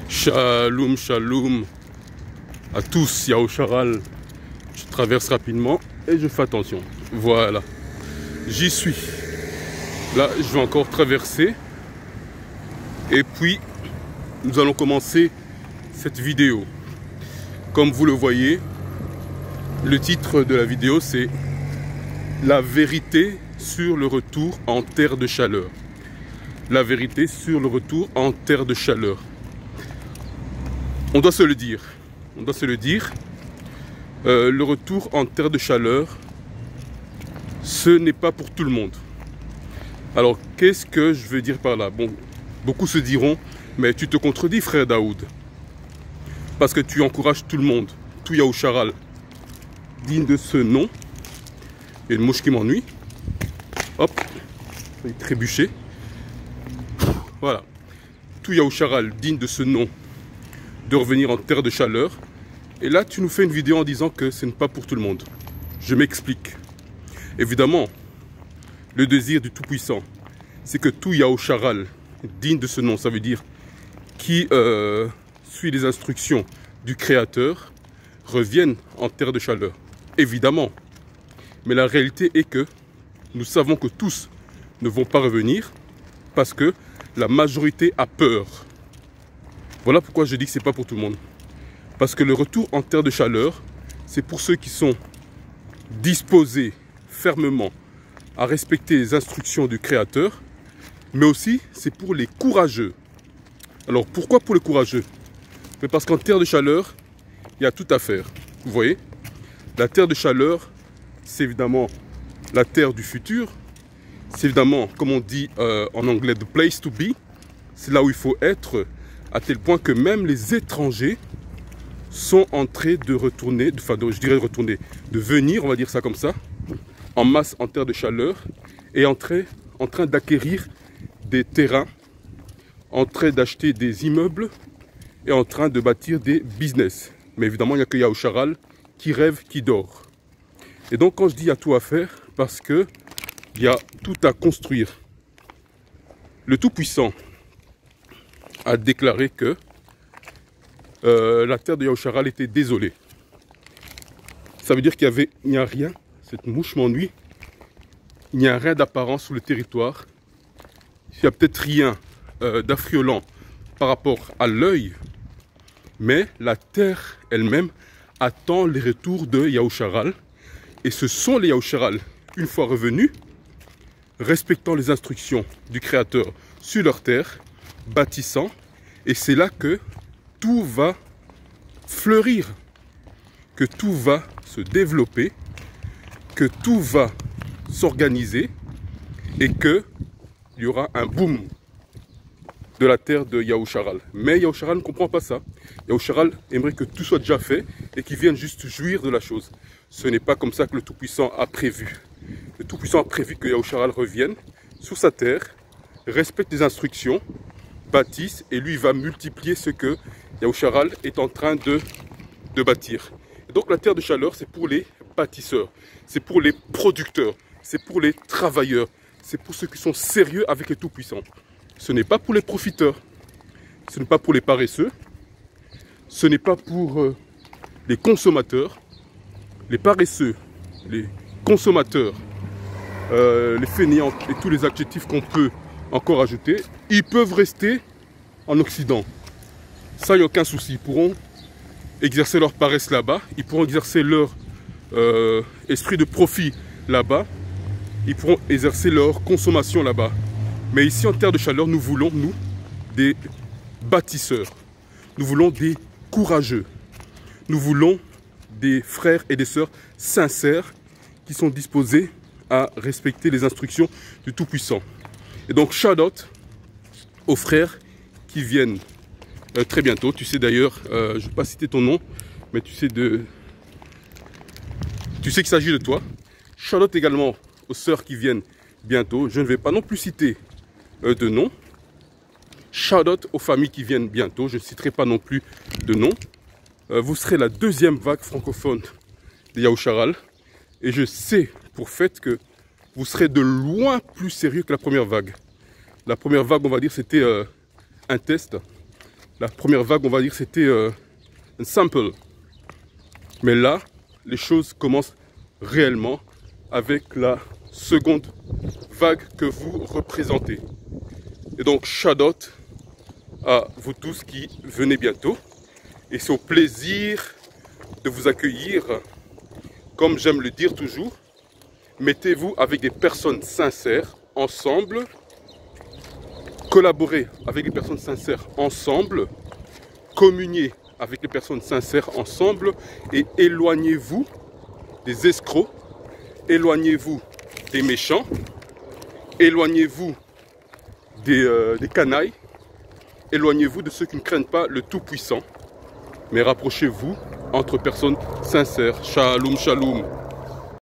Shalom, shalom à tous, Yahoo Charal. Je traverse rapidement et je fais attention. Voilà, j'y suis. Là, je vais encore traverser. Et puis, nous allons commencer cette vidéo. Comme vous le voyez, le titre de la vidéo, c'est « La vérité sur le retour en terre de chaleur ». La vérité sur le retour en terre de chaleur. On doit se le dire. On doit se le dire. Le retour en terre de chaleur, ce n'est pas pour tout le monde. Alors, qu'est-ce que je veux dire par là? Bon, beaucoup se diront, mais tu te contredis, frère Daoud. Parce que tu encourages tout le monde, tout Yahoo Charal, digne de ce nom. Il y a une mouche qui m'ennuie. Hop, je vais trébucher. Voilà. Tout Yahoo Charal, digne de ce nom, de revenir en terre de chaleur. Et là, tu nous fais une vidéo en disant que ce n'est pas pour tout le monde. Je m'explique. Évidemment, le désir du Tout-Puissant, c'est que tout Yahoo Charal, digne de ce nom, ça veut dire qui suit les instructions du Créateur, revienne en terre de chaleur. Évidemment. Mais la réalité est que nous savons que tous ne vont pas revenir parce que la majorité a peur. Voilà pourquoi je dis que ce n'est pas pour tout le monde. Parce que le retour en terre de chaleur, c'est pour ceux qui sont disposés fermement à respecter les instructions du Créateur, mais aussi c'est pour les courageux. Alors pourquoi pour les courageux? Mais parce qu'en terre de chaleur, il y a tout à faire. Vous voyez, la terre de chaleur, c'est évidemment la terre du futur. C'est évidemment, comme on dit en anglais, the place to be. C'est là où il faut être, à tel point que même les étrangers sont en train de retourner, de venir, on va dire ça comme ça, en masse en terre de chaleur, et en train d'acquérir des terrains, en train d'acheter des immeubles, et en train de bâtir des business. Mais évidemment, il n'y a que Yahoo Charal qui rêve, qui dort. Et donc, quand je dis il y a tout à faire, parce que il y a tout à construire. Le Tout-Puissant a déclaré que la terre de Yahoo Charal était désolée. Ça veut dire qu'il n'y a rien, cette mouche m'ennuie, il n'y a rien d'apparent sur le territoire. Il n'y a peut-être rien d'affriolant par rapport à l'œil, mais la terre elle-même attend les retours de Yahoo Charal. Et ce sont les Yahoo Charal, une fois revenus, respectant les instructions du Créateur sur leur terre, bâtissant, et c'est là que tout va fleurir, que tout va se développer, que tout va s'organiser, et qu'il y aura un boom de la terre de Yahoo Charal. Mais Yahoo Charal ne comprend pas ça. Yahoo Charal aimerait que tout soit déjà fait et qu'ils viennent juste jouir de la chose. Ce n'est pas comme ça que le Tout-Puissant a prévu. Le Tout-Puissant a prévu que Yahoo Charal revienne sur sa terre, respecte les instructions, bâtisse, et lui va multiplier ce que Yahoo Charal est en train de bâtir. Et donc la terre de chaleur, c'est pour les bâtisseurs, c'est pour les producteurs, c'est pour les travailleurs, c'est pour ceux qui sont sérieux avec le Tout-Puissant. Ce n'est pas pour les profiteurs, ce n'est pas pour les paresseux, ce n'est pas pour les consommateurs, les paresseux, les consommateurs, les fainéants et tous les adjectifs qu'on peut encore ajouter, ils peuvent rester en Occident. Ça, il n'y a aucun souci. Ils pourront exercer leur paresse là-bas, ils pourront exercer leur esprit de profit là-bas, ils pourront exercer leur consommation là-bas. Mais ici, en terre de chaleur, nous voulons, nous, des bâtisseurs. Nous voulons des courageux. Nous voulons des frères et des sœurs sincères qui sont disposés à respecter les instructions du Tout-Puissant. Et donc, shout out aux frères qui viennent très bientôt. Tu sais d'ailleurs, je ne vais pas citer ton nom, mais tu sais qu'il s'agit de toi. Shout out également aux sœurs qui viennent bientôt. Je ne vais pas non plus citer de nom. Shout out aux familles qui viennent bientôt. Je ne citerai pas non plus de nom. Vous serez la deuxième vague francophone de Yahoo Charal. Et je sais pour fait que vous serez de loin plus sérieux que la première vague. La première vague, on va dire, c'était un test. La première vague, on va dire, c'était un sample. Mais là, les choses commencent réellement avec la seconde vague que vous représentez. Et donc, shout out à vous tous qui venez bientôt. Et c'est au plaisir de vous accueillir. Comme j'aime le dire toujours, mettez-vous avec des personnes sincères ensemble. Collaborez avec des personnes sincères ensemble. Communiez avec les personnes sincères ensemble. Et éloignez-vous des escrocs. Éloignez-vous des méchants. Éloignez-vous des canailles. Éloignez-vous de ceux qui ne craignent pas le Tout-Puissant. Mais rapprochez-vous entre personnes sincères. Shalom, shalom.